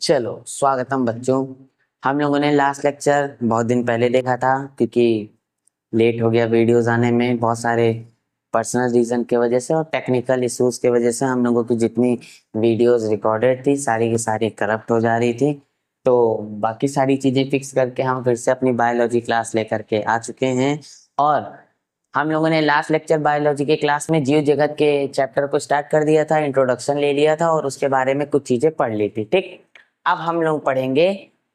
चलो स्वागतम बच्चों। हम लोगों ने लास्ट लेक्चर बहुत दिन पहले देखा था क्योंकि लेट हो गया वीडियोस आने में, बहुत सारे पर्सनल रीज़न की वजह से और टेक्निकल इश्यूज की वजह से हम लोगों की जितनी वीडियोस रिकॉर्डेड थी सारी की सारी करप्ट हो जा रही थी। तो बाकी सारी चीज़ें फिक्स करके हम फिर से अपनी बायोलॉजी क्लास लेकर के आ चुके हैं। और हम लोगों ने लास्ट लेक्चर बायोलॉजी के क्लास में जीव जगत के चैप्टर को स्टार्ट कर दिया था, इंट्रोडक्शन ले लिया था और उसके बारे में कुछ चीज़ें पढ़ ली थी। ठीक, अब हम लोग पढ़ेंगे।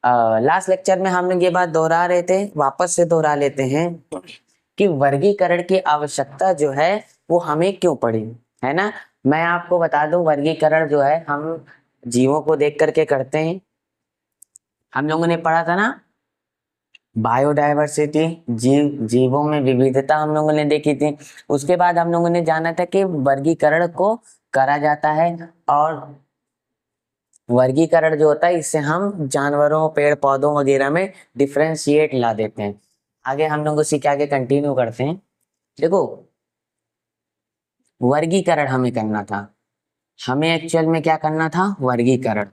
लास्ट लेक्चर में हम लोग ये बात दोहरा रहे थे, वापस से दोहरा लेते हैं कि वर्गीकरण की आवश्यकता जो है वो हमें क्यों पड़ी, है ना। मैं आपको बता दूं, वर्गीकरण जो है हम जीवों को देख करके करते हैं। हम लोगों ने पढ़ा था ना, बायोडायवर्सिटी, जीवों में विविधता हम लोगों ने देखी थी। उसके बाद हम लोगों ने जाना था कि वर्गीकरण को करा जाता है और वर्गीकरण जो होता है इससे हम जानवरों, पेड़ पौधों वगैरह में डिफरेंशिएट ला देते हैं। आगे हम लोग उसी के आगे कंटिन्यू करते हैं। देखो, वर्गीकरण हमें करना था, हमें एक्चुअल में क्या करना था, वर्गीकरण।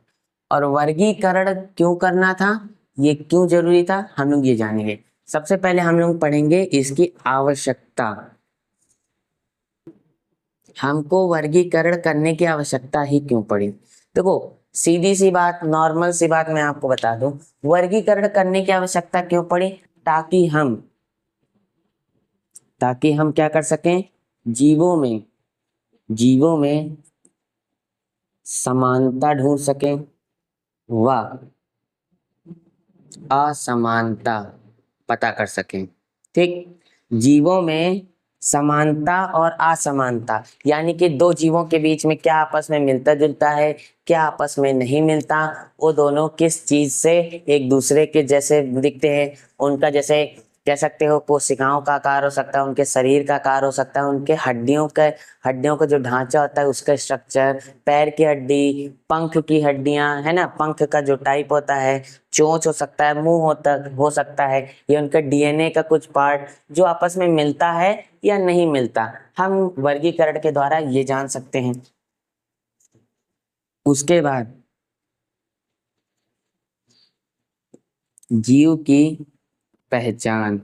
और वर्गीकरण क्यों करना था, ये क्यों जरूरी था, हम लोग ये जानेंगे। सबसे पहले हम लोग पढ़ेंगे इसकी आवश्यकता। हमको वर्गीकरण करने की आवश्यकता ही क्यों पड़ी। देखो, सीधी सी बात, नॉर्मल सी बात मैं आपको बता दूं, वर्गीकरण करने की आवश्यकता क्यों पड़ी, ताकि हम क्या कर सकें, जीवों में समानता ढूंढ सकें व असमानता पता कर सकें। ठीक, जीवों में समानता और असमानता, यानी कि दो जीवों के बीच में क्या आपस में मिलता जुलता है, क्या आपस में नहीं मिलता, वो दोनों किस चीज से एक दूसरे के जैसे दिखते हैं। उनका जैसे कह सकते हो कोशिकाओं का आकार हो सकता है, उनके शरीर का आकार हो सकता है, उनके हड्डियों का जो ढांचा होता है उसका स्ट्रक्चर, पैर की हड्डी, पंख की हड्डियां, है ना, पंख का जो टाइप होता है, चोंच हो सकता है, मुंह हो सकता है, ये उनका डीएनए का कुछ पार्ट जो आपस में मिलता है या नहीं मिलता, हम वर्गीकरण के द्वारा ये जान सकते हैं। उसके बाद जीव की पहचान,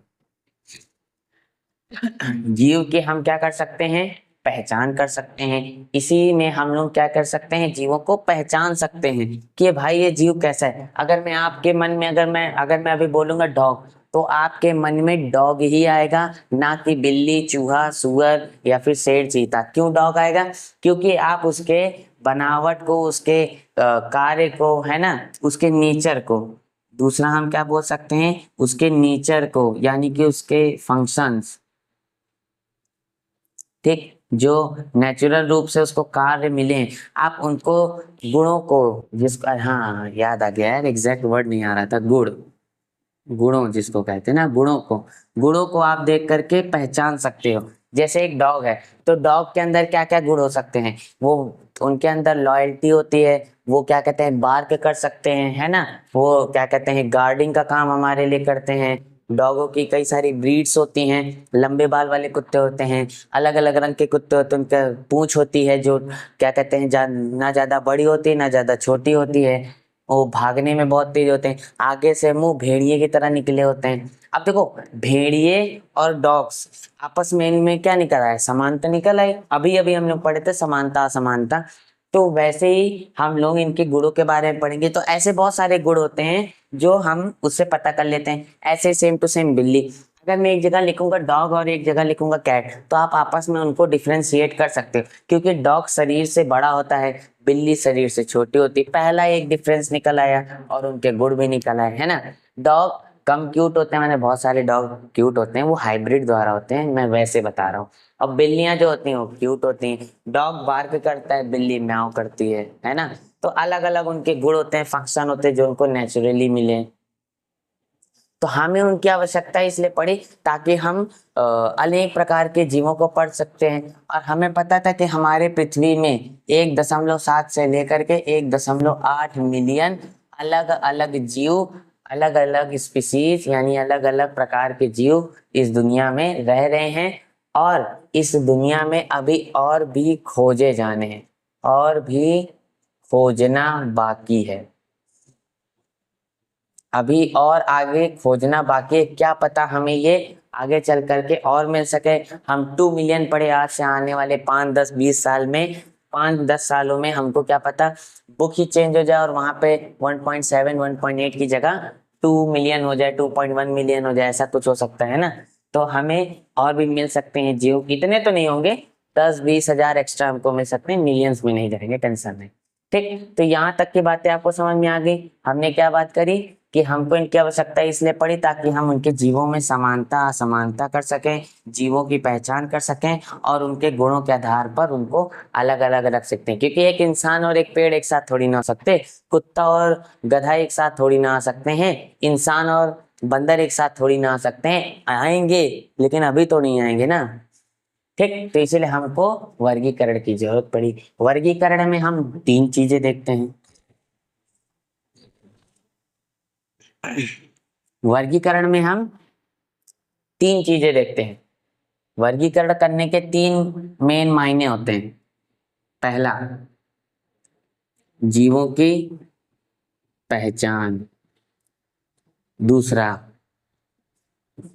जीव की हम क्या कर सकते हैं, पहचान कर सकते हैं। इसी में हम लोग क्या कर सकते हैं, जीवों को पहचान सकते हैं कि भाई ये जीव कैसा है। अगर मैं आपके मन में अगर मैं अभी बोलूंगा डॉग, तो आपके मन में डॉग ही आएगा, ना कि बिल्ली, चूहा, सुअर या फिर शेर, चीता। क्यों डॉग आएगा, क्योंकि आप उसके बनावट को, उसके कार्य को, है ना, उसके नेचर को, दूसरा हम क्या बोल सकते हैं, उसके नेचर को, यानी कि उसके फंक्शंस, ठीक, जो नेचुरल रूप से उसको कार्य मिले, आप उनको, गुणों को, जिसको, हाँ याद आ गया यार, एग्जैक्ट वर्ड नहीं आ रहा था, गुणों जिसको कहते हैं ना, गुणों को आप देख करके पहचान सकते हो। जैसे एक डॉग है, तो डॉग के अंदर क्या क्या गुण हो सकते हैं, वो उनके अंदर लॉयल्टी होती है, वो क्या कहते हैं, बार्क कर सकते हैं, है ना, वो क्या कहते हैं, गार्डिंग का काम हमारे लिए करते हैं। डॉगों की कई सारी ब्रीड्स होती हैं, लंबे बाल वाले कुत्ते होते हैं, अलग अलग रंग के कुत्ते होते हैं, उनका पूंछ होती है जो क्या कहते हैं, ना ज्यादा बड़ी होती है ना ज्यादा छोटी होती है, वो भागने में बहुत तेज होते हैं, आगे से मुंह भेड़िए की तरह निकले होते हैं। अब देखो, भेड़िए और डॉग्स आपस में, इनमें क्या निकल आया, समानता निकल आई। अभी अभी हम लोग पढ़े थे समानता असमानता। तो वैसे ही हम लोग इनके गुणों के बारे में पढ़ेंगे। तो ऐसे बहुत सारे गुण होते हैं जो हम उससे पता कर लेते हैं। ऐसे सेम टू सेम बिल्ली, अगर मैं एक जगह लिखूंगा डॉग और एक जगह लिखूंगा कैट, तो आप आपस में उनको डिफ्रेंशिएट कर सकते हो, क्योंकि डॉग शरीर से बड़ा होता है, बिल्ली शरीर से छोटी होती है। पहला एक डिफरेंस निकल आया और उनके गुण भी निकल आए, है ना। डॉग कम क्यूट होते हैं, मैंने बहुत सारे डॉग क्यूट होते हैं, वो हाइब्रिड द्वारा होते हैं, मैं वैसे बता रहा हूँ। अब बिल्लियां जो होती हैं वो क्यूट होती हैं, डॉग बार्क करता है, बिल्ली म्याऊं करती है ना। तो अलग अलग उनके गुण होते हैं, फंक्शन होते हैं जो उनको नेचुरली मिले। तो हमें उनकी आवश्यकता इसलिए पड़ी ताकि हम अनेक प्रकार के जीवों को पढ़ सकते हैं। और हमें पता था कि हमारे पृथ्वी में 1.7 से लेकर के 1.8 मिलियन अलग अलग जीव, अलग अलग स्पीसीज, यानी अलग अलग प्रकार के जीव इस दुनिया में रह रहे हैं। और इस दुनिया में अभी और भी खोजे जाने हैं, और भी खोजना बाकी है। अभी और आगे खोजना बाकी है, क्या पता हमें ये आगे चल करके और मिल सके। हम 2 मिलियन पढ़े, आज से आने वाले 5, 10, 20 साल में, 5, 10 सालों में हमको क्या पता बुक ही चेंज हो जाए और वहां पे 1.7 1.8 की जगह 2 मिलियन हो जाए, 2.1 मिलियन हो जाए, ऐसा कुछ हो सकता है ना। तो हमें और भी मिल सकते हैं जीव, इतने तो नहीं होंगे, 10-20 हजार एक्स्ट्रा हमको मिल सकते हैं, मिलियंस में नहीं जाएंगे, टेंशन नहीं। ठीक, तो यहाँ तक की बातें आपको समझ में आ गई। हमने क्या बात करी कि हमको इनकी आवश्यकता इसलिए पड़ी ताकि हम उनके जीवों में समानता असमानता कर सकें, जीवों की पहचान कर सकें और उनके गुणों के आधार पर उनको अलग अलग रख सकते हैं। क्योंकि एक इंसान और एक पेड़ एक साथ थोड़ी ना हो सकते, कुत्ता और गधा एक साथ थोड़ी ना आ सकते हैं, इंसान और बंदर एक साथ थोड़ी ना आ सकते हैं, आएंगे लेकिन अभी तो नहीं आएंगे ना। ठीक, तो इसीलिए हमको वर्गीकरण की जरूरत पड़ी। वर्गीकरण में हम 3 चीजें देखते हैं। वर्गीकरण में हम 3 चीजें देखते हैं। वर्गीकरण करने के 3 मेन मायने होते हैं। पहला, जीवों की पहचान। दूसरा,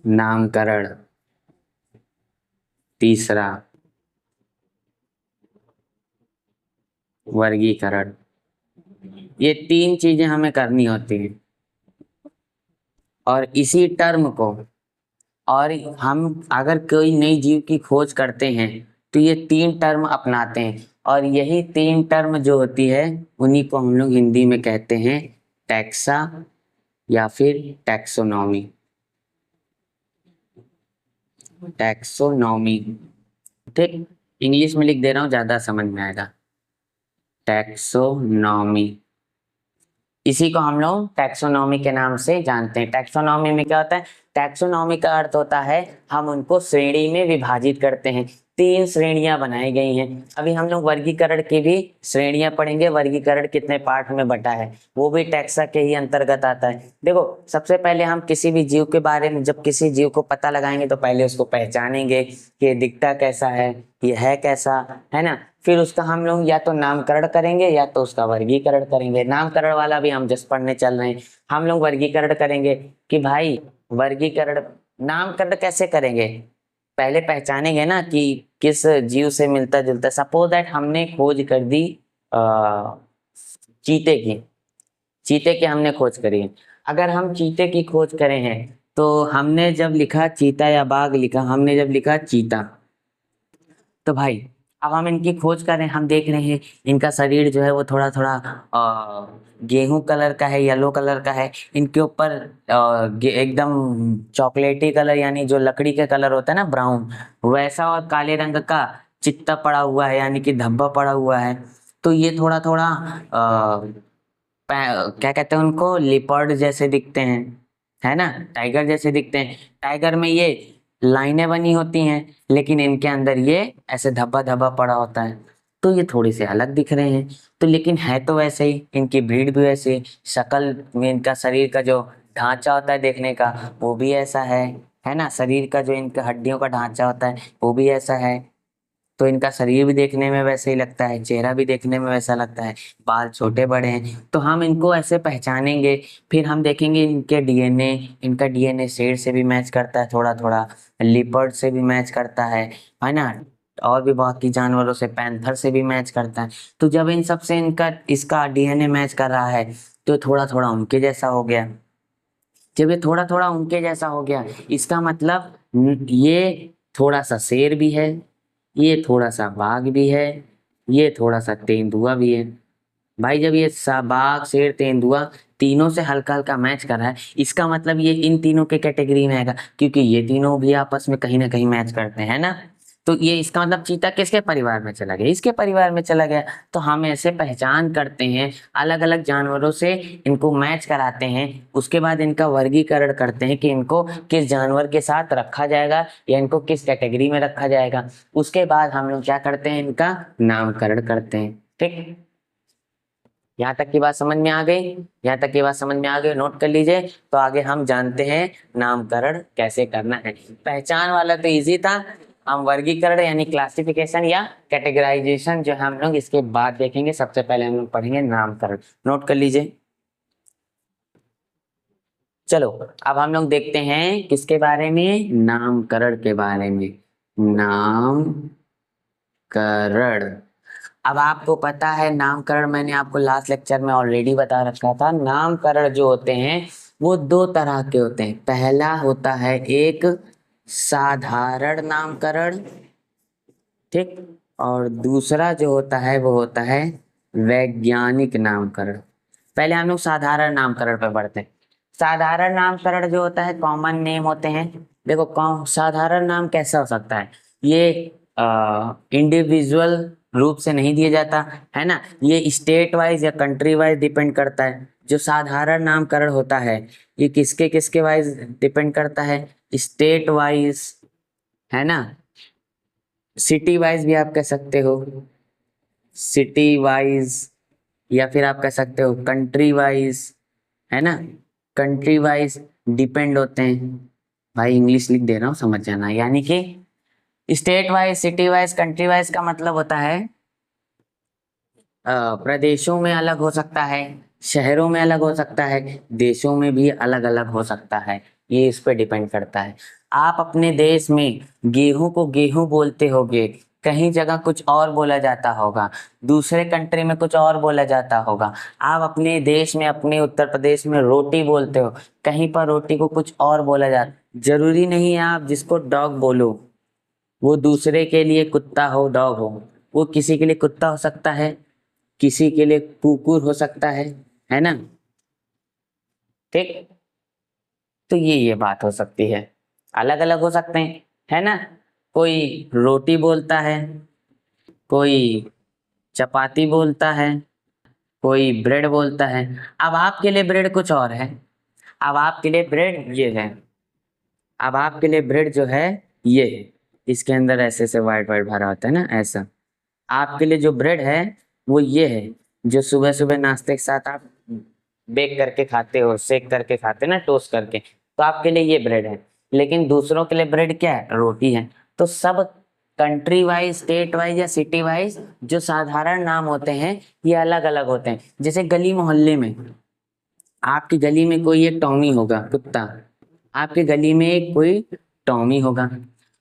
नामकरण। तीसरा, वर्गीकरण। ये 3 चीजें हमें करनी होती हैं और इसी टर्म को, और हम अगर कोई नई जीव की खोज करते हैं तो ये 3 टर्म अपनाते हैं और यही 3 टर्म जो होती है उन्हीं को हम लोग हिंदी में कहते हैं टैक्सा या फिर टैक्सोनॉमी। टैक्सोनॉमी, ठीक, इंग्लिश में लिख दे रहा हूँ, ज्यादा समझ में आएगा। टैक्सोनॉमी, इसी को हम लोग टैक्सोनॉमी के नाम से जानते हैं। टैक्सोनॉमी में क्या होता है? टैक्सोनॉमी का अर्थ होता है हम उनको श्रेणी में विभाजित करते हैं। 3 श्रेणियां बनाई गई हैं। अभी हम लोग वर्गीकरण की भी श्रेणियां पढ़ेंगे, वर्गीकरण कितने पार्ट में बटा है वो भी टैक्सा के ही अंतर्गत आता है। देखो, सबसे पहले हम किसी भी जीव के बारे में, जब किसी जीव को पता लगाएंगे तो पहले उसको पहचानेंगे कि ये दिखता कैसा है, ये है कैसा, है ना। फिर उसका हम लोग या तो नामकरण करेंगे या तो उसका वर्गीकरण करेंगे। नामकरण वाला भी हम जस्ट पढ़ने चल रहे हैं। हम लोग वर्गीकरण करेंगे कि भाई वर्गीकरण, नामकरण कैसे करेंगे? पहले पहचानेंगे ना कि किस जीव से मिलता जुलता। सपोज दैट हमने खोज कर दी चीते की, चीते की हमने खोज करी है। अगर हम चीते की खोज करें हैं तो हमने जब लिखा चीता या बाघ लिखा, हमने जब लिखा चीता, तो भाई अब हम इनकी खोज कर रहे हैं, हम देख रहे हैं इनका शरीर जो है वो थोड़ा थोड़ा गेहूं कलर का है, येलो कलर का है। इनके ऊपर एकदम चॉकलेटी कलर, यानी जो लकड़ी का कलर होता है ना, ब्राउन, वैसा और काले रंग का चित्ता पड़ा हुआ है, यानी कि धब्बा पड़ा हुआ है। तो ये थोड़ा थोड़ा क्या कहते हैं उनको, लिपर्ड जैसे दिखते हैं, है ना, टाइगर जैसे दिखते हैं। टाइगर में ये लाइनें बनी होती हैं लेकिन इनके अंदर ये ऐसे धब्बा धब्बा पड़ा होता है। तो ये थोड़े से अलग दिख रहे हैं, तो लेकिन है तो वैसे ही, इनकी ब्रीड भी वैसे, शक्ल में इनका शरीर का जो ढांचा होता है देखने का वो भी ऐसा है ना, शरीर का जो इनका हड्डियों का ढांचा होता है वो भी ऐसा है। तो इनका शरीर भी देखने में वैसे ही लगता है, चेहरा भी देखने में वैसा लगता है, बाल छोटे बड़े हैं, तो हम इनको ऐसे पहचानेंगे। फिर हम देखेंगे इनके डीएनए, इनका डीएनए शेर से भी मैच करता है, थोड़ा थोड़ा लिपर्ड से भी मैच करता है ना, और भी बहुत की जानवरों से, पैंथर से भी मैच करता है। तो जब इन सब से इनका इसका डीएनए मैच कर रहा है तो थोड़ा थोड़ा उनके जैसा हो गया। जब ये थोड़ा थोड़ा उनके जैसा हो गया, इसका मतलब ये थोड़ा सा शेर भी है, ये थोड़ा सा बाघ भी है, ये थोड़ा सा तेंदुआ भी है। भाई जब ये बाघ शेर तेंदुआ तीनों से हल्का हल्का मैच कर रहा है, इसका मतलब ये इन तीनों के कैटेगरी में आएगा, क्योंकि ये तीनों भी आपस में कहीं ना कहीं मैच करते हैं ना। तो ये इसका मतलब चीता किसके परिवार में चला गया? इसके परिवार में चला गया। तो हम ऐसे पहचान करते हैं, अलग अलग जानवरों से इनको मैच कराते हैं, उसके बाद इनका वर्गीकरण करते हैं कि इनको किस जानवर के साथ रखा जाएगा या इनको किस कैटेगरी में रखा जाएगा। उसके बाद हम लोग क्या करते हैं, इनका नामकरण करते हैं। ठीक, यहाँ तक की बात समझ में आ गई? यहाँ तक की बात समझ में आ गई, नोट कर लीजिए। तो आगे हम जानते हैं नामकरण कैसे करना है। पहचान वाला तो इजी था, हम वर्गीकरण यानी क्लासिफिकेशन या कैटेगराइजेशन जो है हम लोग इसके बाद देखेंगे। सबसे पहले हम लोग पढ़ेंगे नामकरण। नोट कर लीजिए। चलो अब हम लोग देखते हैं किसके बारे में, नामकरण के बारे में। नामकरण। अब आपको पता है नामकरण, मैंने आपको लास्ट लेक्चर में ऑलरेडी बता रखा था। नामकरण जो होते हैं वो दो तरह के होते हैं। पहला होता है एक साधारण नामकरण, ठीक, और दूसरा जो होता है वो होता है वैज्ञानिक नामकरण। पहले हम लोग साधारण नामकरण पर बढ़ते हैं। साधारण नामकरण जो होता है कॉमन नेम होते हैं। देखो साधारण नाम कैसा हो सकता है, ये इंडिविजुअल रूप से नहीं दिया जाता है ना, ये स्टेट वाइज या कंट्री वाइज डिपेंड करता है। जो साधारण नामकरण होता है ये किसके किसके वाइज डिपेंड करता है, स्टेट वाइज, है ना, सिटी वाइज भी आप कह सकते हो, सिटी वाइज, या फिर आप कह सकते हो कंट्री वाइज, है ना, कंट्री वाइज डिपेंड होते हैं। भाई इंग्लिश लिख दे रहा हूँ, समझ जाना। यानी कि state wise, city wise, country wise का मतलब होता है प्रदेशों में अलग हो सकता है, शहरों में अलग हो सकता है, देशों में भी अलग अलग हो सकता है। ये इस पे डिपेंड करता है। आप अपने देश में गेहूं को गेहूं बोलते होगे, कहीं जगह कुछ और बोला जाता होगा, दूसरे कंट्री में कुछ और बोला जाता होगा। आप अपने देश में, अपने उत्तर प्रदेश में रोटी बोलते हो, कहीं पर रोटी को कुछ और बोला जाता। जरूरी नहीं है आप जिसको डॉग बोलो वो दूसरे के लिए कुत्ता हो, डॉग हो। वो किसी के लिए कुत्ता हो सकता है, किसी के लिए कुकुर हो सकता है ना, ठीक। तो ये बात हो सकती है, अलग अलग हो सकते हैं, है ना। कोई रोटी बोलता है, कोई चपाती बोलता है, कोई ब्रेड बोलता है। अब आपके लिए ब्रेड कुछ और है, अब आपके लिए ब्रेड ये है, अब आपके लिए ब्रेड जो है ये है, इसके अंदर ऐसे ऐसे वाइट वाइट भरा होता है ना, ऐसा। आपके लिए जो ब्रेड है वो ये है, जो सुबह सुबह नाश्ते के साथ आप बेक करके खाते हो, सेक करके खाते ना, टोस्ट करके, तो आपके लिए ये ब्रेड है। लेकिन दूसरों के लिए ब्रेड क्या है, रोटी है। तो सब कंट्री वाइज, स्टेट वाइज या सिटी वाइज जो साधारण नाम होते हैं ये अलग अलग होते हैं। जैसे गली मोहल्ले में, आपकी गली में कोई एक टॉमी होगा, कुत्ता, आपकी गली में एक कोई टॉमी होगा।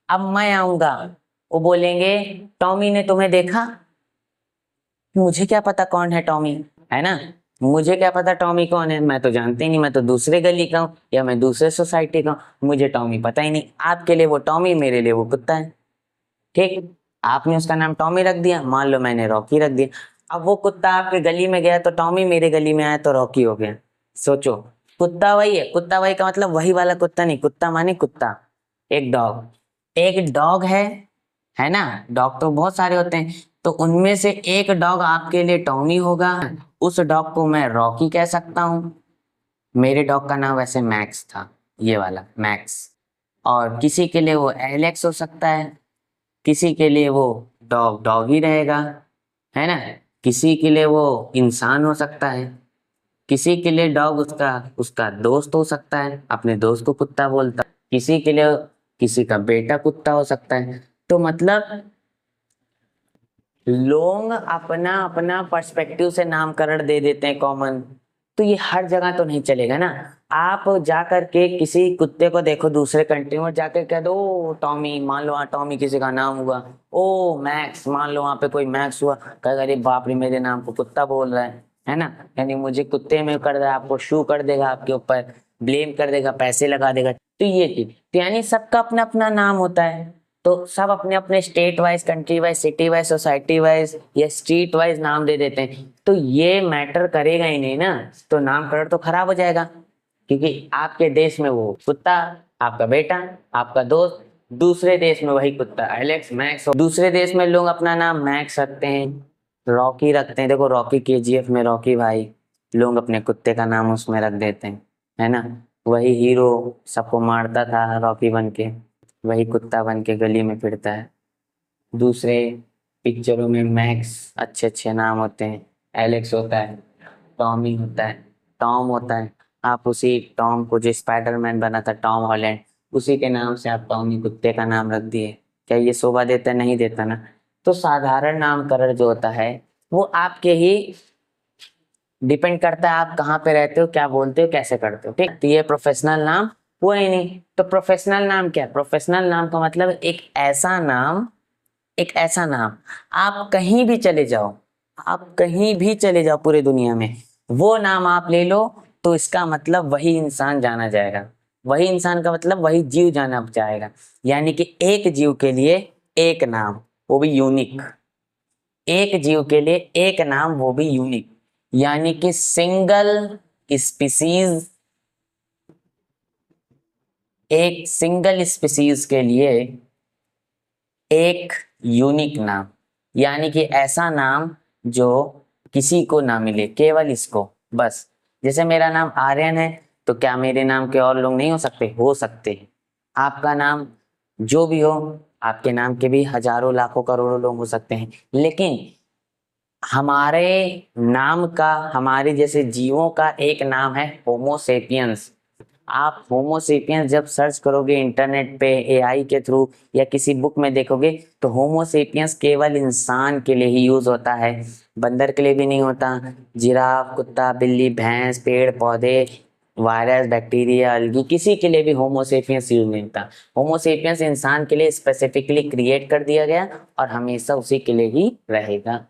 अब मैं आऊंगा, वो बोलेंगे टॉमी ने तुम्हें देखा। मुझे क्या पता कौन है टॉमी, है ना। मुझे क्या पता टॉमी कौन है, मैं तो जानते ही नहीं, मैं तो दूसरे गली का हूँ या मैं दूसरे सोसाइटी का हूँ, मुझे टॉमी पता ही नहीं। आपके लिए वो टॉमी, मेरे लिए वो कुत्ता है, ठीक। आपने उसका नाम टॉमी रख दिया, मान लो मैंने रॉकी रख दिया। अब वो कुत्ता आपके गली में गया तो टॉमी, मेरे गली में आया तो रॉकी हो गया। सोचो, कुत्ता वही है, कुत्ता वही का मतलब वही वाला कुत्ता नहीं, कुत्ता माने कुत्ता। एक डॉग, एक डॉग है ना। डॉग तो बहुत सारे होते हैं, तो उनमें से एक डॉग आपके लिए टॉमी होगा, उस डॉग को मैं रॉकी कह सकता हूँ। मेरे डॉग का नाम वैसे मैक्स था, ये वाला मैक्स। और किसी के लिए वो एलेक्स हो सकता है, किसी के लिए वो डॉग डॉग ही रहेगा, है ना। किसी के लिए वो इंसान हो सकता है, किसी के लिए डॉग उसका उसका दोस्त हो सकता है, अपने दोस्त को कुत्ता बोलता है। किसी के लिए किसी का बेटा कुत्ता हो सकता है। तो मतलब लोग अपना अपना पर्सपेक्टिव से नामकरण दे देते हैं कॉमन। तो ये हर जगह तो नहीं चलेगा ना। आप जाकर के किसी कुत्ते को देखो दूसरे कंट्री में, जाकर कह दो "ओ, टॉमी", मान लो वहाँ टॉमी किसी का नाम हुआ, ओ मैक्स, मान लो वहाँ पे कोई मैक्स हुआ, कहेगा अरे बाप रे मेरे नाम को कुत्ता बोल रहा है ना। यानी मुझे कुत्ते में कर रहा है, आपको शू कर देगा, आपके ऊपर ब्लेम कर देगा, पैसे लगा देगा। तो ये चीज, तो यानी सबका अपना अपना नाम होता है। तो सब अपने अपने state wise, country wise, city wise, society wise या स्ट्रीट वाइज नाम दे देते हैं। तो ये मैटर करेगा ही नहीं ना, तो नामकरण तो खराब हो जाएगा। क्योंकि आपके देश में वो कुत्ता, आपका बेटा, आपका दोस्त, दूसरे देश में वही कुत्ता एलेक्स, मैक्स। दूसरे देश में लोग अपना नाम मैक्स रखते हैं, रॉकी रखते हैं। देखो रॉकी केजीएफ में रॉकी भाई, लोग अपने कुत्ते का नाम उसमें रख देते हैं, है ना। वही हीरो सबको मारता था रॉकी बन के, वही कुत्ता बन के गली में फिरता है। दूसरे पिक्चरों में मैक्स अच्छे अच्छे नाम होते हैं, एलेक्स होता है, टॉमी होता है, टॉम होता है। आप उसी टॉम को जो स्पाइडरमैन बना था, टॉम हॉलैंड, उसी के नाम से आप टॉमी कुत्ते का नाम रख दिए। क्या ये शोभा देता है? नहीं देता ना। तो साधारण नामकरण जो होता है वो आपके ही डिपेंड करता है आप कहाँ पे रहते हो, क्या बोलते हो, कैसे करते हो, ठीक। तो ये प्रोफेशनल नाम हुआ ही नहीं। तो प्रोफेशनल नाम क्या है? प्रोफेशनल नाम का मतलब एक ऐसा नाम, एक ऐसा नाम, आप कहीं भी चले जाओ, आप कहीं भी चले जाओ पूरे दुनिया में, वो नाम आप ले लो, तो इसका मतलब वही इंसान जाना जाएगा। वही इंसान का मतलब वही जीव जाना जाएगा। यानी कि एक जीव के लिए एक नाम, वो भी यूनिक। एक जीव के लिए एक नाम, वो भी यूनिक। यानी कि सिंगल स्पीसीज, एक सिंगल स्पीसीज के लिए एक यूनिक नाम। यानी कि ऐसा नाम जो किसी को ना मिले, केवल इसको, बस। जैसे मेरा नाम आर्यन है, तो क्या मेरे नाम के और लोग नहीं हो सकते? हो सकते हैं। आपका नाम जो भी हो, आपके नाम के भी हजारों लाखों करोड़ों लोग हो सकते हैं, लेकिन हमारे नाम का, हमारे जैसे जीवों का एक नाम है होमोसेपियंस। आप होमोसेपियंस जब सर्च करोगे इंटरनेट पे एआई के थ्रू या किसी बुक में देखोगे, तो होमोसेपियंस केवल इंसान के लिए ही यूज होता है, बंदर के लिए भी नहीं होता। जिराफ, कुत्ता, बिल्ली, भैंस, पेड़ पौधे, वायरस, बैक्टीरिया, अलगी, किसी के लिए भी होमोसेपियंस यूज नहीं होता। होमोसेपियंस इंसान के लिए स्पेसिफिकली क्रिएट कर दिया गया और हमेशा उसी के लिए ही रहेगा।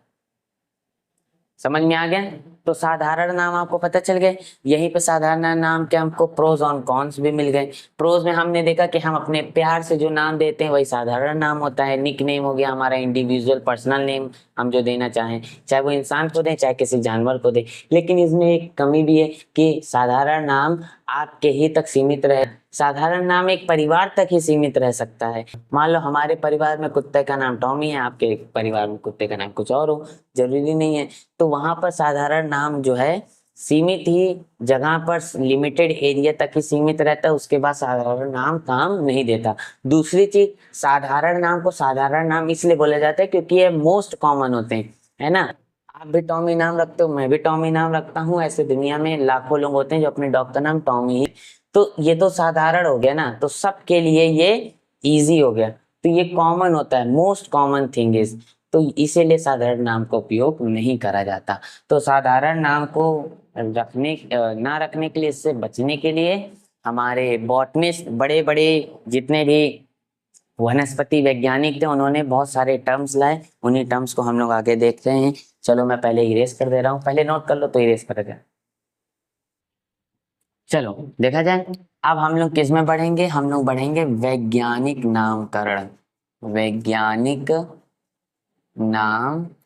समझ में आ गया? तो साधारण नाम आपको पता चल गए। यहीं पे साधारण नाम के हमको प्रोज और कॉन्स भी मिल गए। प्रोज में हमने देखा कि हम अपने प्यार से जो नाम देते हैं वही साधारण नाम होता है। निक नेम हो गया हमारा इंडिविजुअल पर्सनल नेम, हम जो देना चाहें, चाहे वो इंसान को दें चाहे किसी जानवर को दें। लेकिन इसमें एक कमी भी है कि साधारण नाम आपके ही तक सीमित रहे। साधारण नाम एक परिवार तक ही सीमित रह सकता है। मान लो हमारे परिवार में कुत्ते का नाम टॉमी है, आपके परिवार में कुत्ते का नाम कुछ और हो, जरूरी नहीं है। तो वहां पर साधारण नाम जो है सीमित ही जगह पर, लिमिटेड एरिया तक ही सीमित रहता है, उसके बाद साधारण नाम काम नहीं देता। दूसरी चीज, साधारण नाम को साधारण नाम इसलिए बोला जाता है क्योंकि ये मोस्ट कॉमन होते हैं, है ना। आप भी टॉमी नाम रखते हो, मैं भी टॉमी नाम रखता हूँ, ऐसे दुनिया में लाखों लोग होते हैं जो अपने डॉग का नाम टॉमी है। तो ये तो साधारण हो गया ना, तो सबके लिए ये इजी हो गया। तो ये कॉमन होता है, मोस्ट कॉमन थिंग इज, तो इसीलिए साधारण नाम का उपयोग नहीं करा जाता। तो साधारण नाम को रखने ना रखने के लिए, इससे बचने के लिए हमारे बॉटनिस्ट, बड़े बड़े जितने भी वनस्पति वैज्ञानिक थे, उन्होंने बहुत सारे टर्म्स लाए। उन्हीं टर्म्स को हम लोग आगे देखते हैं। चलो मैं पहले इरेज कर दे रहा हूँ, पहले नोट कर लो तो इरेज कर दे। चलो देखा जाए, अब हम लोग किस में बढ़ेंगे? हम लोग बढ़ेंगे वैज्ञानिक नामकरण। वैज्ञानिक नामकरण।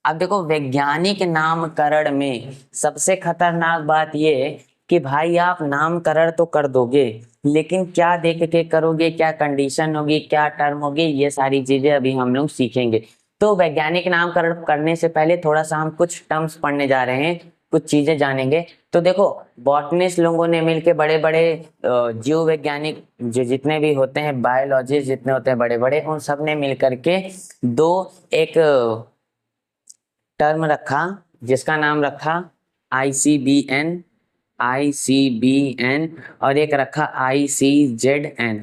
अब देखो, वैज्ञानिक नामकरण में सबसे खतरनाक बात ये है कि भाई आप नामकरण तो कर दोगे, लेकिन क्या देख के करोगे, क्या कंडीशन होगी, क्या टर्म होगी, ये सारी चीजें अभी हम लोग सीखेंगे। तो वैज्ञानिक नामकरण करने से पहले थोड़ा सा हम कुछ टर्म्स पढ़ने जा रहे हैं, कुछ चीजें जानेंगे। तो देखो, बॉटनिस्ट लोगों ने मिलके, बड़े बड़े जीव वैज्ञानिक जो जितने भी होते हैं, बायोलॉजिस्ट जितने होते हैं बड़े बड़े, उन सब ने मिल करके दो एक टर्म रखा जिसका नाम रखा ICBN, ICBN, और एक रखा ICZN।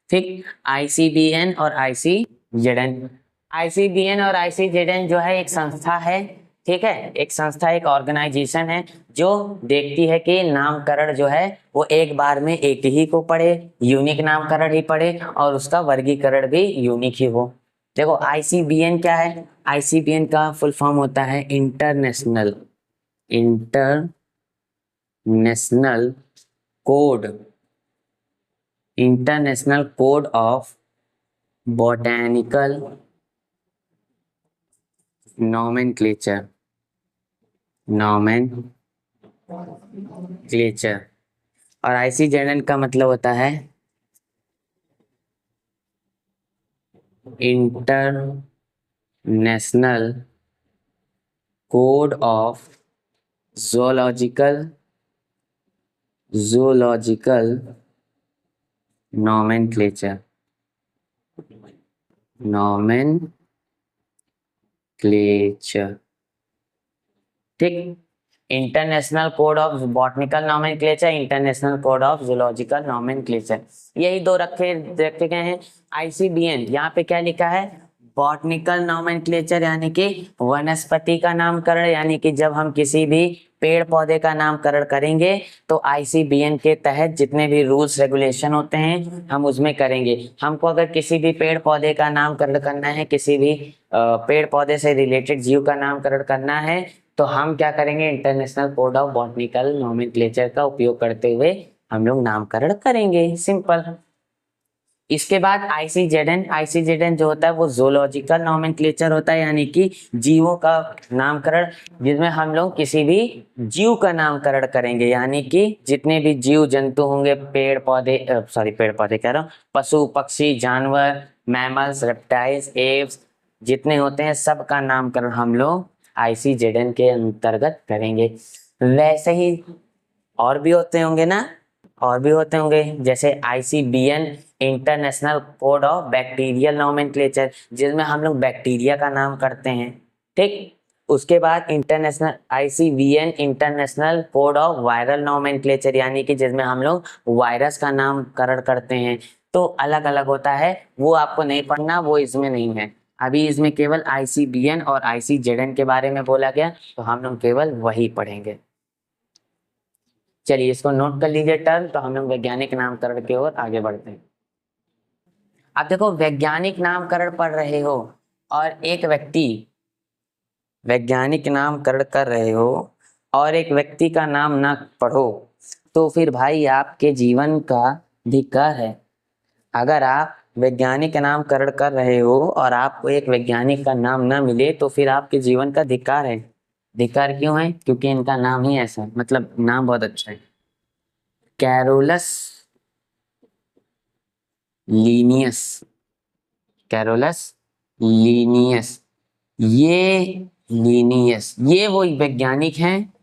ठीक, ICBN और ICZN। ICBN और ICZN जो है एक संस्था है, ठीक है, एक संस्था, एक ऑर्गेनाइजेशन है जो देखती है कि नामकरण जो है वो एक बार में एक ही को पढ़े, यूनिक नामकरण ही पढ़े, और उसका वर्गीकरण भी यूनिक ही हो। देखो ICBN क्या है? ICBN का फुल फॉर्म होता है international code, international code of botanical nomenclature, और ICZN का मतलब होता है international code of zoological nomenclature, ठीक। International code of botanical nomenclature, international code of zoological nomenclature, यही दो रखे रखे गए हैं। ICBN यहाँ पे क्या लिखा है? बॉटनिकल नॉमेनक्लेचर यानी कि वनस्पति का नामकरण, यानी कि जब हम किसी भी पेड़ पौधे का नामकरण करेंगे तो आईसीबीएन के तहत जितने भी रूल्स रेगुलेशन होते हैं हम उसमें करेंगे। हमको अगर किसी भी पेड़ पौधे का नामकरण करना है, किसी भी पेड़ पौधे से रिलेटेड जीव का नामकरण करना है, तो हम क्या करेंगे, international code of botanical nomenclature का उपयोग करते हुए हम लोग नामकरण करेंगे, सिंपल। इसके बाद आईसीजेडएन जो होता है वो जूलॉजिकल नॉमेनक्लेचर होता है, यानी कि जीवों का नामकरण, जिसमें हम लोग किसी भी जीव का नामकरण करेंगे, यानी कि जितने भी जीव जंतु होंगे, पेड़ पौधे कह रहा हूँ, पशु पक्षी जानवर, मैमल्स, रेप्टाइल्स, एव्स जितने होते हैं सबका नामकरण हम लोग आईसीजेडएन के अंतर्गत करेंगे। वैसे ही और भी होते होंगे ना, और भी होते होंगे, जैसे ICBN international code of bacterial nomenclature, जिसमें हम लोग बैक्टीरिया का नाम करते हैं, ठीक। उसके बाद international ICBN international code of viral nomenclature, यानी कि जिसमें हम लोग वायरस का नामकरण करते हैं। तो अलग अलग होता है, वो आपको नहीं पढ़ना, वो इसमें नहीं है। अभी इसमें केवल आईसीबीएन और आईसीजेडएन के बारे में बोला गया, तो हम लोग केवल वही पढ़ेंगे। चलिए इसको नोट कर लीजिए टर्म, तो हम लोग वैज्ञानिक नामकरण की ओर आगे बढ़ते हैं। अब देखो, वैज्ञानिक नामकरण पढ़ रहे हो और एक व्यक्ति वैज्ञानिक नामकरण कर रहे हो और एक व्यक्ति का नाम ना पढ़ो, तो फिर भाई आपके जीवन का धिक्कार है। अगर आप वैज्ञानिक नामकरण कर रहे हो और आपको एक वैज्ञानिक का नाम ना मिले, तो फिर आपके जीवन का धिक्कार है। धिक्कार क्यों है? क्योंकि इनका नाम ही ऐसा है, मतलब नाम बहुत अच्छा है, कैरोलस लीनियस। कैरोलस लीनियस, ये वो वैज्ञानिक हैं,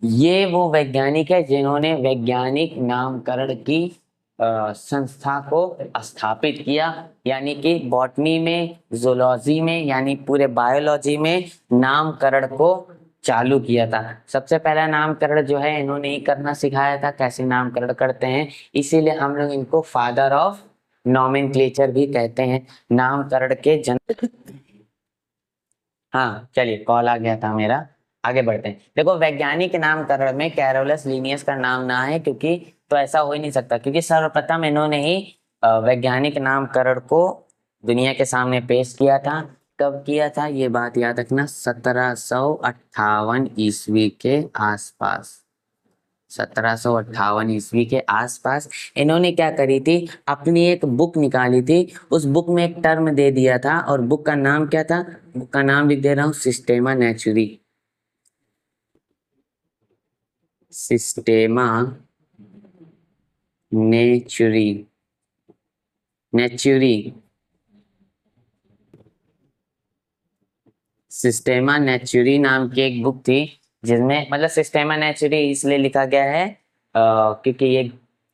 ये वो वैज्ञानिक है जिन्होंने वैज्ञानिक नामकरण की संस्था को स्थापित किया, यानी कि बॉटनी में, जूलॉजी में, यानी पूरे बायोलॉजी में नामकरण को चालू किया था। सबसे पहला नामकरण जो है इन्होंने ही करना सिखाया था, कैसे नामकरण करते हैं, इसीलिए हम लोग इनको फादर ऑफ नॉमेनक्लेचर भी कहते हैं, नामकरण के जन। हाँ चलिए, कॉल आ गया था मेरा, आगे बढ़ते हैं। देखो, वैज्ञानिक नामकरण में कैरोलस लीनियस का नाम ना है, क्योंकि तो ऐसा हो ही नहीं सकता, क्योंकि सर्वप्रथम इन्होंने ही वैज्ञानिक नामकरण को दुनिया के सामने पेश किया था। कब किया था ये बात याद रखना, 1758 ईस्वी के आसपास। 1758 ईस्वी के आसपास इन्होंने क्या करी थी, अपनी एक बुक निकाली थी, उस बुक में एक टर्म दे दिया था, और बुक का नाम क्या था, बुक का नाम लिख दे रहा हूँ, सिस्टेमा नेचुरी। सिस्टेमा नेचुरी, नेचुरी, सिस्टेमा नेचुरी नाम की एक बुक थी, जिसमें मतलब सिस्टेमा नेचुरी इसलिए लिखा गया है क्योंकि ये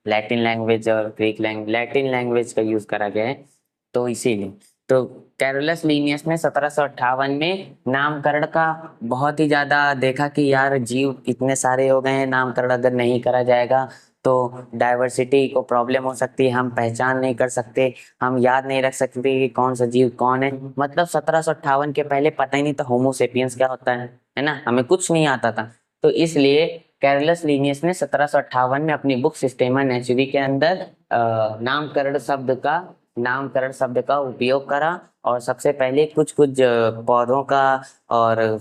लैटिन लैंग्वेज और ग्रीक लैंग्वेज, लैटिन लैंग्वेज का यूज करा गया है, तो इसीलिए। तो कैरोलस लीनियस ने 1758 में नामकरण का बहुत ही ज्यादा देखा कि यार जीव इतने सारे हो गए हैं, नामकरण अगर नहीं करा जाएगा तो डाइवर्सिटी को प्रॉब्लम हो सकती है, हम पहचान नहीं कर सकते, हम याद नहीं रख सकते कि कौन सा जीव कौन है। मतलब 1758 के पहले पता ही नहीं था होमोसेपियंस क्या होता है ना, हमें कुछ नहीं आता था। तो इसलिए कैरोलस लीनियस ने 1758 में अपनी बुक सिस्टेमा नेचुरी के अंदर नामकरण शब्द का उपयोग करा, और सबसे पहले कुछ पौधों का और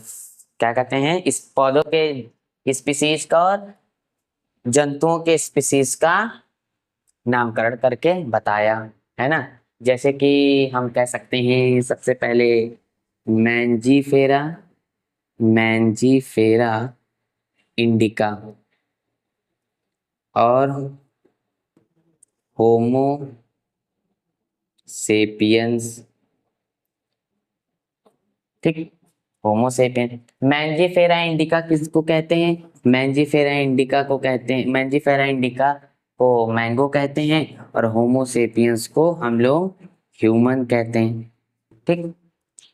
क्या कहते हैं, इस पौधों के स्पीसीज का और जंतुओं के स्पीसीज का नामकरण करके बताया, है ना। जैसे कि हम कह सकते हैं सबसे पहले मैंजीफेरा, मैंजीफेरा इंडिका और होमो सेपियंस, ठीक, होमोसेपियन। मैंजीफेरा इंडिका किसको कहते हैं, मैंजीफेरा इंडिका को कहते हैं, मैंजीफेरा इंडिका को मैंगो कहते हैं, और होमोसेपियंस को हम लोग ह्यूमन कहते हैं, ठीक।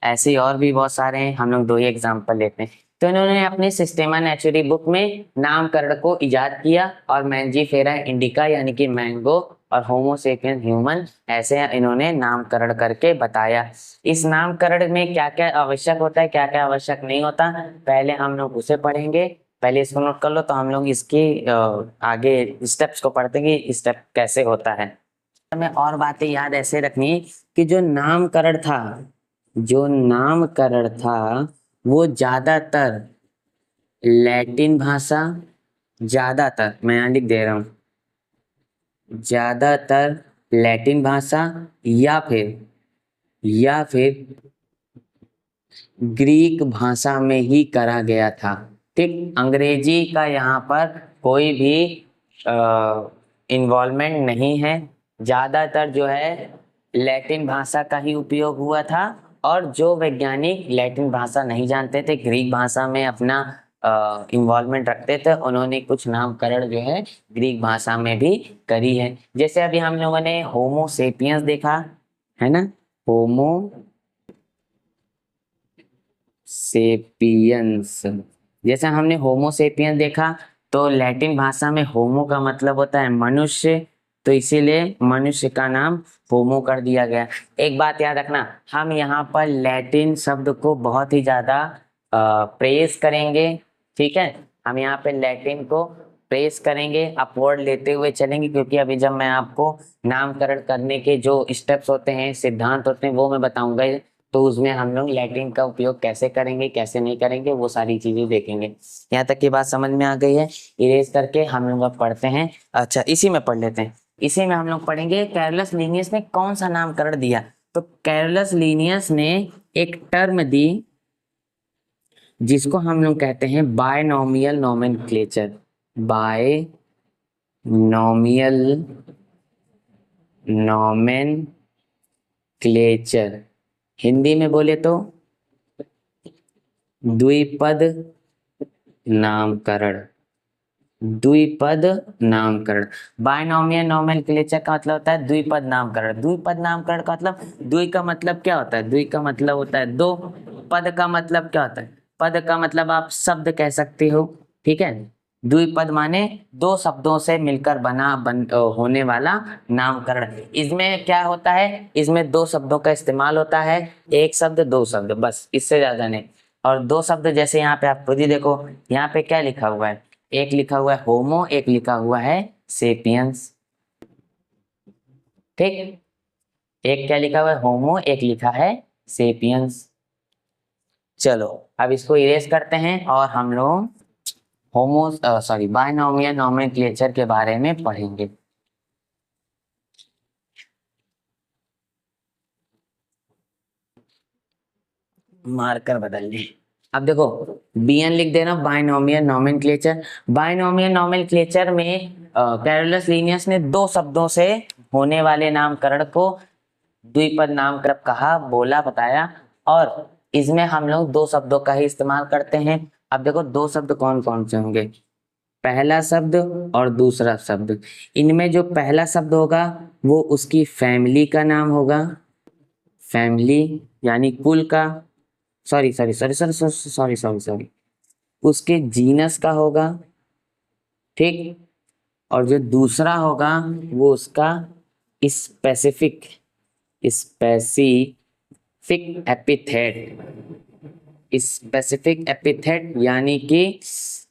ऐसे और भी बहुत सारे हैं, हम लोग दो ही एग्जांपल लेते हैं। तो इन्होंने अपनी सिस्टेमा नेचुरी बुक में नामकरण को इजाद किया, और मैंजीफेरा इंडिका यानी कि मैंगो और होमोसेपियंस ह्यूमन, ऐसे इन्होंने नामकरण करके बताया। इस नामकरण में क्या क्या आवश्यक होता है, क्या क्या आवश्यक नहीं होता, पहले हम लोग उसे पढ़ेंगे। पहले इसको नोट कर लो, तो हम लोग इसकी आगे स्टेप्स को पढ़ते हैं कि स्टेप कैसे होता है। हमें और बातें याद ऐसे रखनी कि जो नामकरण था वो ज्यादातर लैटिन भाषा, ज्यादातर मैं यहाँ लिख दे रहा हूँ, ज्यादातर लैटिन भाषा या फिर ग्रीक भाषा में ही करा गया था। ठीक, अंग्रेजी का यहाँ पर कोई भी इन्वॉल्वमेंट नहीं है। ज्यादातर जो है लैटिन भाषा का ही उपयोग हुआ था, और जो वैज्ञानिक लैटिन भाषा नहीं जानते थे, ग्रीक भाषा में अपना इन्वॉल्वमेंट रखते थे, उन्होंने कुछ नामकरण जो है ग्रीक भाषा में भी करी है। जैसे अभी हम लोगों ने होमो सेपियंस देखा है ना, होमो सेपियंस, जैसे हमने होमो सेपियंस देखा तो लैटिन भाषा में होमो का मतलब होता है मनुष्य, तो इसीलिए मनुष्य का नाम होमो कर दिया गया। एक बात याद रखना, हम यहाँ पर लैटिन शब्द को बहुत ही ज्यादा प्रेस करेंगे। ठीक है, हम यहाँ पे लैटिन को प्रेस करेंगे, अपवर्ड लेते हुए चलेंगे, क्योंकि अभी जब मैं आपको नामकरण करने के जो स्टेप्स होते हैं, सिद्धांत होते हैं, वो मैं बताऊंगा, तो उसमें हम लोग लैटिन का उपयोग कैसे करेंगे कैसे नहीं करेंगे वो सारी चीजें देखेंगे। यहाँ तक की बात समझ में आ गई है। इरेज करके हम लोग अब पढ़ते हैं। अच्छा, इसी में पढ़ लेते हैं। इसी में हम लोग पढ़ेंगे कैरोलस लीनियस ने कौन सा नामकरण दिया। तो कैरोलस लीनियस ने एक टर्म दी जिसको हम लोग कहते हैं binomial nomenclature. Binomial nomenclature, Hindi में बोले तो द्विपद नामकरण। द्विपद नामकरण, बायनोमियल नोमेनक्लेचर का मतलब होता है द्विपद नामकरण। द्विपद नामकरण का मतलब, द्वि का मतलब क्या होता है, द्वि का मतलब होता है दो, पद का मतलब क्या होता है, पद का मतलब आप शब्द कह सकते हो। ठीक है, द्विपद माने दो शब्दों से मिलकर होने वाला नामकरण। इसमें क्या होता है, इसमें दो शब्दों का इस्तेमाल होता है, एक शब्द दो शब्द, बस, इससे ज्यादा नहीं। और दो शब्द जैसे यहाँ पे आप खुद ही देखो, यहाँ पे क्या लिखा हुआ है, एक लिखा हुआ है होमो, एक लिखा हुआ है सेपियंस। ठीक, एक क्या लिखा हुआ है होमो, एक लिखा है सेपियंस। चलो अब इसको इरेज करते हैं और हम लोग बायनोमियल नोमेनक्लेचर के बारे में पढ़ेंगे। मार्कर बदल लें। अब देखो, बीएन लिख देना, बायनोमियल नोमेनक्लेचर। बायनोमियल नोमेनक्लेचर में कैरोलस लीनियस ने दो शब्दों से होने वाले नामकरण को द्विपद नामकरण कहा, बोला, बताया। और इसमें हम लोग दो शब्दों का ही इस्तेमाल करते हैं। अब देखो दो शब्द कौन कौन से होंगे, पहला शब्द और दूसरा शब्द। इनमें जो पहला शब्द होगा वो उसकी फैमिली का नाम होगा, फैमिली यानी कुल का, सॉरी, उसके जीनस का होगा। ठीक, और जो दूसरा होगा वो उसका specific specific epithet, specific epithet यानी कि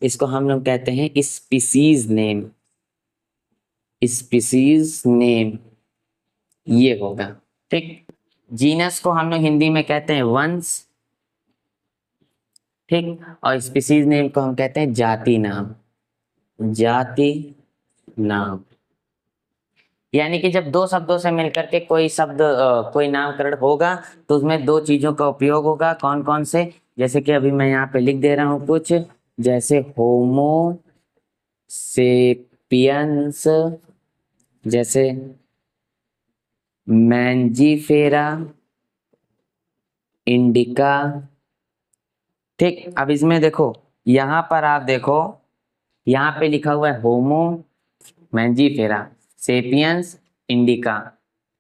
इसको हम लोग कहते हैं स्पीसीज नेम, स्पीसीज नेम ये होगा। ठीक, जीनस को हम लोग हिंदी में कहते हैं वंश। ठीक, और स्पीसीज नेम को हम कहते हैं जाति नाम, जाति नाम। यानी कि जब दो शब्दों से मिलकर के कोई शब्द कोई नामकरण होगा तो उसमें दो चीजों का उपयोग होगा। कौन कौन से, जैसे कि अभी मैं यहाँ पे लिख दे रहा हूँ कुछ, जैसे होमो सेपियंस, जैसे मैंजीफेरा इंडिका। ठीक, अब इसमें देखो, यहाँ पर आप देखो, यहाँ पे लिखा हुआ है होमो मैंजीफेरा सेपियंस इंडिका।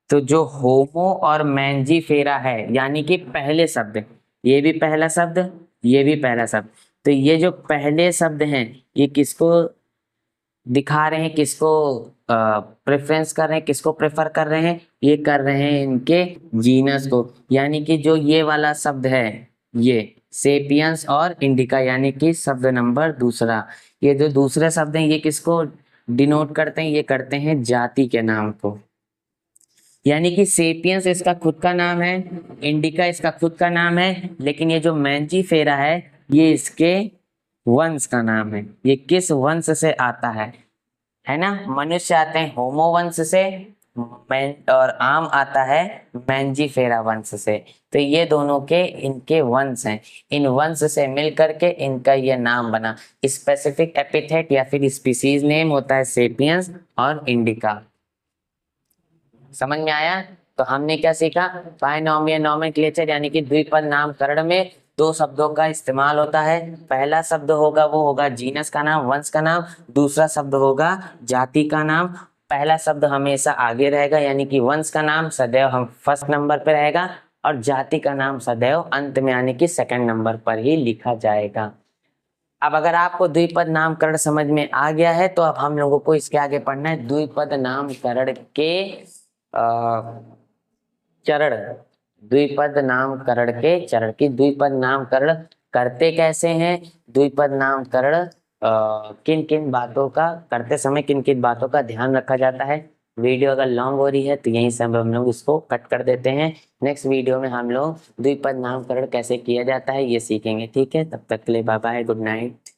तो जो होमो और मैंजीफेरा है यानी कि पहले शब्द, ये भी पहला शब्द, ये भी पहला शब्द, तो ये जो पहले शब्द हैं ये किसको दिखा रहे हैं, किसको प्रेफरेंस कर रहे हैं, किसको प्रेफर कर रहे हैं, ये कर रहे हैं इनके जीनस को। यानी कि जो ये वाला शब्द है, ये सेपियंस और इंडिका, यानी कि शब्द नंबर दूसरा, ये जो दूसरे शब्द हैं ये किसको डिनोट करते हैं, ये करते हैं जाति के नाम को। यानी कि सेपियंस इसका खुद का नाम है, इंडिका इसका खुद का नाम है, लेकिन ये जो मैंजीफेरा है ये इसके वंश का नाम है। ये किस वंश से आता है ना? मनुष्य आते हैं होमो वंश से, और आम आता है मैंजीफेरा वंश से। तो ये दोनों के इनके वंश हैं, इन वंश से मिल करके इनका ये नाम बना। स्पेसिफिक एपिथेट या फिर स्पीसीज नेम होता है सेपियंस और इंडिका। समझ में आया? तो हमने क्या सीखा? बायनॉमियल नोमेनक्लेचर यानी कि द्विपद नामकरण में दो शब्दों का इस्तेमाल होता है। पहला शब्द होगा वो होगा जीनस का नाम, वंश का नाम, दूसरा शब्द होगा जाति का नाम। पहला शब्द हमेशा आगे रहेगा, यानी कि वंश का नाम सदैव हम फर्स्ट नंबर पर रहेगा, और जाति का नाम सदैव अंत में यानी कि सेकंड नंबर पर ही लिखा जाएगा। अब अगर आपको द्विपद नामकरण समझ में आ गया है तो अब हम लोगों को इसके आगे पढ़ना है द्विपद नामकरण के चरण। द्विपद नामकरण के चरण की द्विपद नामकरण करते कैसे हैं, द्विपद नामकरण किन किन बातों का करते समय किन किन बातों का ध्यान रखा जाता है। वीडियो अगर लॉन्ग हो रही है तो यहीं से हम लोग इसको कट कर देते हैं। नेक्स्ट वीडियो में हम लोग द्विपद नामकरण कैसे किया जाता है ये सीखेंगे। ठीक है, तब तक के लिए बाय बाय, गुड नाइट।